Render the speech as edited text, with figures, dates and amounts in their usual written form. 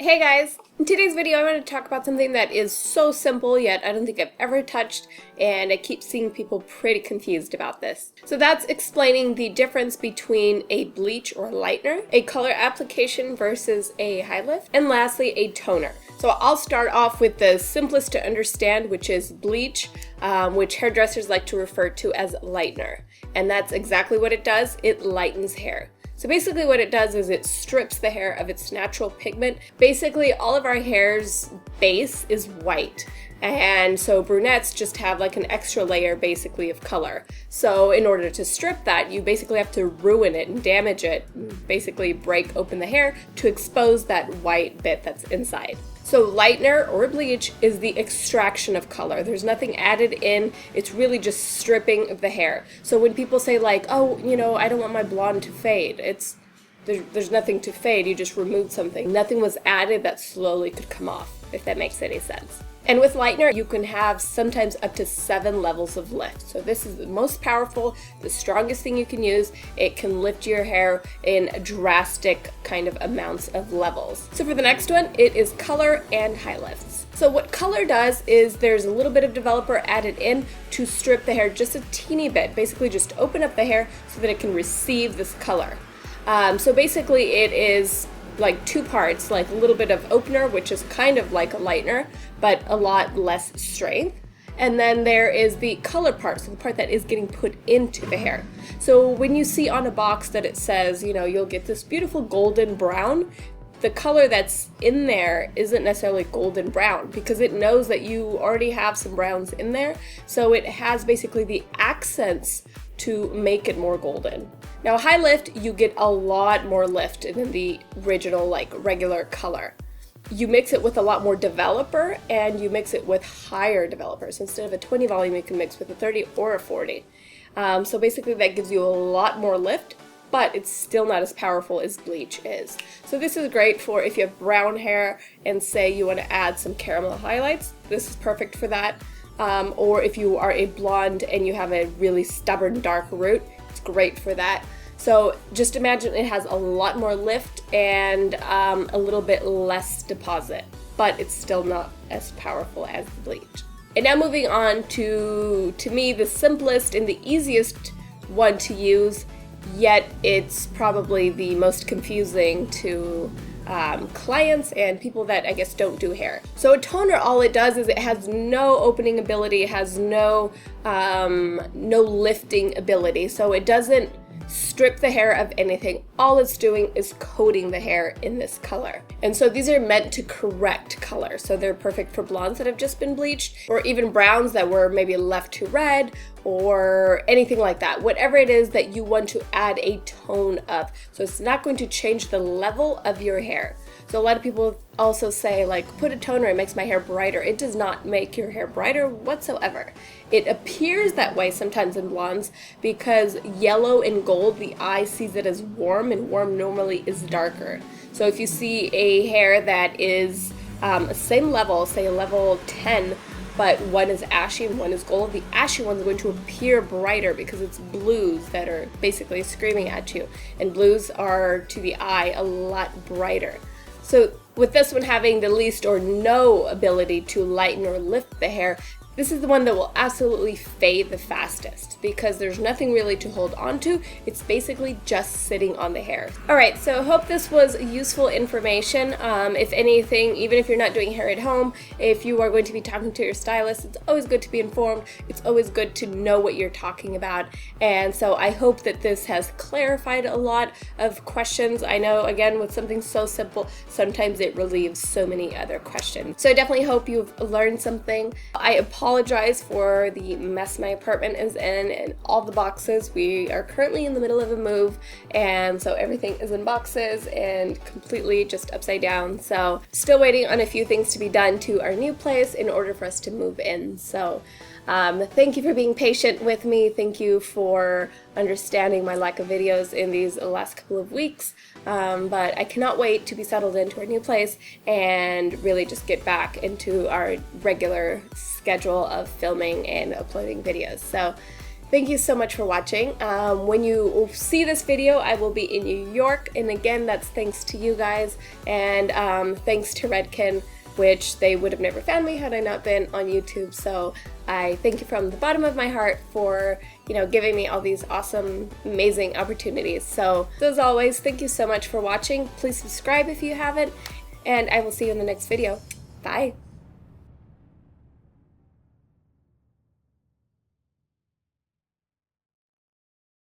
Hey guys! In today's video I want to talk about something that is so simple yet I don't think I've ever touched, and I keep seeing people pretty confused about this. So that's explaining the difference between a bleach or lightener, a color application versus a Highlift, and lastly a toner. So I'll start off with the simplest to understand, which is bleach, which hairdressers like to refer to as lightener. And that's exactly what it does, it lightens hair. So basically what it does is it strips the hair of its natural pigment. Basically all of our hair's base is white, and so brunettes just have like an extra layer basically of color. So in order to strip that, you basically have to ruin it and damage it, basically break open the hair to expose that white bit that's inside. So lightener or bleach is the extraction of color. There's nothing added in, it's really just stripping of the hair. So when people say like, oh, you know, I don't want my blonde to fade, there's nothing to fade, you just removed something. Nothing was added that slowly could come off, if that makes any sense. And with lightener, you can have sometimes up to 7 levels of lift. So this is the most powerful, the strongest thing you can use. It can lift your hair in drastic kind of amounts of levels. So for the next one, it is color and high lifts. So what color does is there's a little bit of developer added in to strip the hair just a teeny bit, basically just open up the hair so that it can receive this color. So basically it is like 2 parts, like a little bit of opener, which is kind of like a lightener, but a lot less strength. And then there is the color part, so the part that is getting put into the hair. So when you see on a box that it says, you know, you'll get this beautiful golden brown, the color that's in there isn't necessarily golden brown because it knows that you already have some browns in there. So it has basically the accents to make it more golden. Now high lift, you get a lot more lift than the original like regular color. You mix it with a lot more developer and you mix it with higher developers. Instead of a 20 volume, you can mix with a 30 or a 40. So basically that gives you a lot more lift, but it's still not as powerful as bleach is. So this is great for if you have brown hair and say you want to add some caramel highlights. This is perfect for that. Or if you are a blonde and you have a really stubborn dark root, it's great for that. So just imagine it has a lot more lift and a little bit less deposit, but it's still not as powerful as the bleach. And now moving on to me, the simplest and the easiest one to use, yet it's probably the most confusing to clients and people that I guess don't do hair. So a toner, all it does is it has no opening ability, it has no lifting ability, so it doesn't strip the hair of anything. All it's doing is coating the hair in this color. And so these are meant to correct color. So they're perfect for blondes that have just been bleached, or even browns that were maybe left too red, or anything like that. Whatever it is that you want to add a tone of. So it's not going to change the level of your hair. So a lot of people also say like, put a toner, it makes my hair brighter. It does not make your hair brighter whatsoever. It appears that way sometimes in blondes because yellow and gold, the eye sees it as warm, and warm normally is darker. So if you see a hair that is same level, say level 10, but one is ashy and one is gold, the ashy one is going to appear brighter because it's blues that are basically screaming at you. And blues are, to the eye, a lot brighter. So with this one having the least or no ability to lighten or lift the hair, this is the one that will absolutely fade the fastest because there's nothing really to hold on to. It's basically just sitting on the hair. Alright, so hope this was useful information. If anything, even if you're not doing hair at home, if you are going to be talking to your stylist, it's always good to be informed. It's always good to know what you're talking about. And so I hope that this has clarified a lot of questions. I know, again, with something so simple, sometimes it relieves so many other questions. So I definitely hope you've learned something. I apologize for the mess my apartment is in and all the boxes. We are currently in the middle of a move, and so everything is in boxes and completely just upside down. So still waiting on a few things to be done to our new place in order for us to move in. So thank you for being patient with me. Thank you for understanding my lack of videos in these last couple of weeks. But I cannot wait to be settled into our new place and really just get back into our regular schedule of filming and uploading videos. So Thank you so much for watching. When you see this video, I will be in New York, and again, that's thanks to you guys, and thanks to Redken, which they would have never found me had I not been on YouTube. So I thank you from the bottom of my heart for, giving me all these awesome, amazing opportunities. So as always, thank you so much for watching. Please subscribe if you haven't, and I will see you in the next video. Bye.